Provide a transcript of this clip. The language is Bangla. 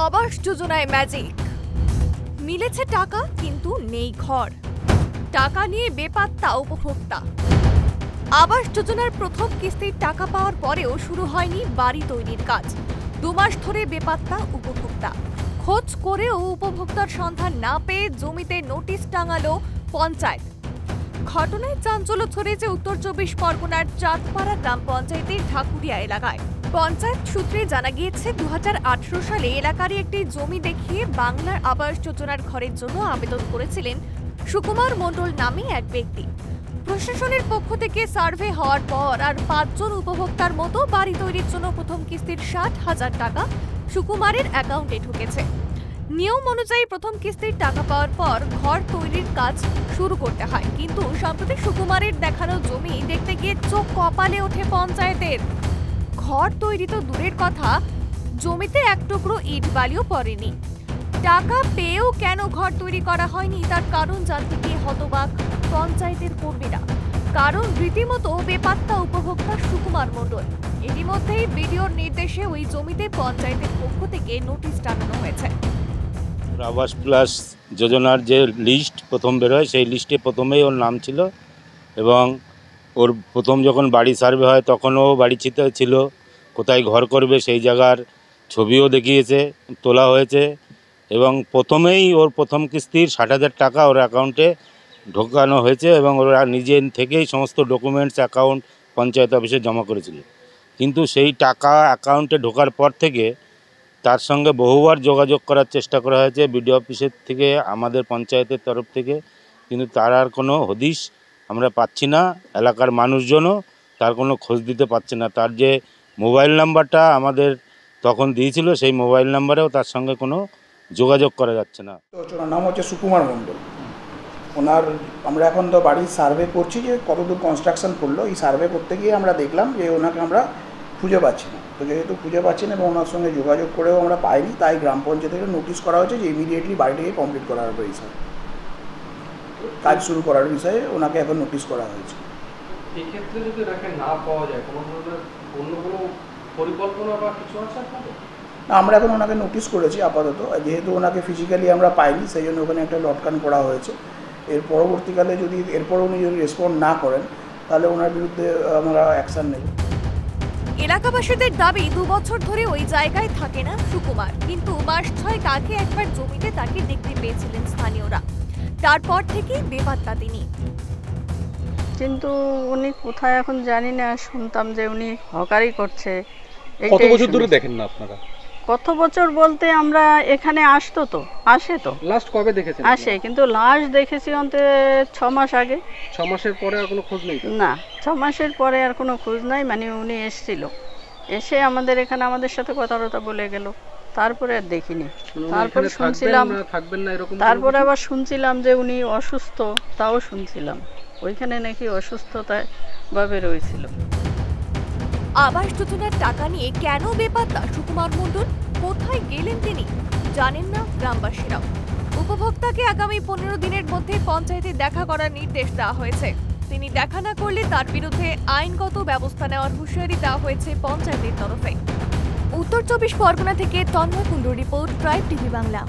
আবাস যোজনায় ম্যাজিক, মিলেছে টাকা কিন্তু নেই ঘর, টাকা নিয়ে বেপাত্তা উপভোক্তা। আবাস যোজনার প্রথম কিস্তির টাকা পাওয়ার পরেও শুরু হয়নি বাড়ি তৈরির কাজ। 2 মাস ধরে বেপাত্তা উপভোক্তা। খোঁজ করেও উপভোক্তার সন্ধান না পেয়ে জমিতে নোটিশ টাঙালো পঞ্চায়েত। ঘটনায় চাঞ্চল্য ছড়িয়েছে উত্তর 24 পরগনার চাঁদপাড়া গ্রাম পঞ্চায়েতের ঢাকুরিয়া এলাকায়। পঞ্চায়েত সূত্রে জানা গিয়েছে 2018 সালে এলাকারই একটি জমি দেখিয়ে বাংলার আবাস যোজনার ঘরের জন্য আবেদন করেছিলেন সুকুমার মণ্ডল নামে এক ব্যক্তি। প্রশাসনের পক্ষ থেকে সার্ভে হওয়ার পর আর 5 জন উপভোক্তার মতো বাড়ি তৈরির জন্য প্রথম কিস্তির 60,000 টাকা সুকুমারের অ্যাকাউন্টে ঢুকেছে। নিয়ম অনুযায়ী প্রথম কিস্তির টাকা পাওয়ার পর ঘর তৈরির কাজ শুরু করতে হয়, কিন্তু সম্প্রতি সুকুমারের দেখানো জমি দেখতে গিয়ে চোখ কপালে ওঠে পঞ্চায়েতের। ঘর তৈরি তো দূরের কথা, জমিতে এক টুকরো ইট বালিও পড়েনি। টাকা পেয়েও কেন ঘর তৈরি করা হয়নি তার কারণ জানতে গিয়ে হতবাক পঞ্চায়েতের কর্মীরা। কারণ রীতিমতো বেপাত্তা উপভোক্তা সুকুমার মণ্ডল। ইতিমধ্যেই বিডিওর নির্দেশে ওই জমিতে পঞ্চায়েতের পক্ষ থেকে নোটিশ টানানো হয়েছে। আবাস প্লাস যোজনার যে লিস্ট প্রথম বেরোয় সেই লিস্টে প্রথমেই ওর নাম ছিল, এবং ওর প্রথম যখন বাড়ি সার্ভে হয় তখনও বাড়ি ছিল, কোথায় ঘর করবে সেই জায়গার ছবিও দেখিয়েছে, তোলা হয়েছে, এবং প্রথমেই ওর প্রথম কিস্তির 60,000 টাকা ওর অ্যাকাউন্টে ঢোকানো হয়েছে, এবং ওরা নিজে থেকেই সমস্ত ডকুমেন্টস অ্যাকাউন্ট পঞ্চায়েত অফিসে জমা করেছিল। কিন্তু সেই টাকা অ্যাকাউন্টে ঢোকার পর থেকে তার সঙ্গে বহুবার যোগাযোগ করার চেষ্টা করা হয়েছে বিডিও অফিসের থেকে, আমাদের পঞ্চায়েতের তরফ থেকে, কিন্তু তার আর কোনো হদিশ আমরা পাচ্ছি না। এলাকার মানুষজনও তার কোনো খোঁজ দিতে পারছে না। তার যে মোবাইল নাম্বারটা আমাদের তখন দিয়েছিল সেই মোবাইল নাম্বারেও তার সঙ্গে কোনো যোগাযোগ করা যাচ্ছে না। ওনার নাম হচ্ছে সুকুমার মণ্ডল। ওনার আমরা এখন তো বাড়ির সার্ভে করছি যে কতদূর কনস্ট্রাকশন করলো, এই সার্ভে করতে গিয়ে আমরা দেখলাম যে ওনাকে আমরা খুঁজে পাচ্ছি না। তো যেহেতু খুঁজে পাচ্ছি না এবং ওনার সঙ্গে যোগাযোগ করেও আমরা পাইনি, তাই গ্রাম পঞ্চায়েত থেকে নোটিশ করা হয়েছে যে ইমিডিয়েটলি বাড়িটাকে কমপ্লিট করার বিষয়ে, কাজ শুরু করার বিষয়ে ওনাকে এখন নোটিশ করা হয়েছে। এক্ষেত্রে যদি ওনাকে না পাওয়া যায়, কোনো ধরনের অন্য কোনো পরিকল্পনা বা কিছু আছে আপনাদের? আমরা এখন ওনাকে নোটিশ করেছি আপাতত, যেহেতু ওনাকে ফিজিক্যালি আমরা পাইনি সেই জন্য ওখানে একটা লটকান করা হয়েছে। এর পরবর্তীকালে যদি এরপর উনি যদি রেসপন্ড না করেন তাহলে ওনার বিরুদ্ধে আমরা অ্যাকশন নেব। এলাকাবাসীদের দাবি 2 বছর ধরে ওই জায়গায় থাকে না সুকুমার, কিন্তু মাস 6 আগে একবার জমিতে তাকে দেখতে পেয়েছিলেন স্থানীয়রা। তারপর থেকেই বেপাত্তা তিনি। কিন্তু উনি কোথায় এখন জানি না, শুনতাম যে উনি হকারি করছে। কত বছর ধরে দেখেন না আপনারা? কত বছর বলতে আমরা এখানে আসে তো লাস্ট কবে দেখেছেন? আসে, কিন্তু লাস্ট দেখেছি অন্তত 6 মাস আগে। 6 মাসের পরে আর কোনো খোঁজ নেই? না, 6 মাসের পরে আর কোনো খোঁজ নাই। মানে উনি এসেছিল, এসে আমাদের এখানে আমাদের সাথে কথাবার্তা বলে গেল, তারপরে আর দেখিনি। তারপরে শুনছিলাম থাকবেন না এরকম, তারপরে আবার শুনছিলাম যে উনি অসুস্থ, তাও শুনছিলাম ওইখানে নাকি অসুস্থতায় ভাবে রয়েছিল। আবাস যোজনার টাকা নিয়ে কেন বেপাত্তা সুকুমার মণ্ডল? কোথায় গেলেন তিনি? জানেন না গ্রামবাসীরাও। উপভোক্তাকে আগামী 15 দিনের মধ্যে পঞ্চায়েতে দেখা করার নির্দেশ দেওয়া হয়েছে। তিনি দেখা না করলে তার বিরুদ্ধে আইনগত ব্যবস্থা নেওয়ার হুঁশিয়ারি দেওয়া হয়েছে পঞ্চায়েতের তরফে। উত্তর 24 পরগনা থেকে তন্ময় কুণ্ডুর রিপোর্ট, ট্রাইব টিভি বাংলা।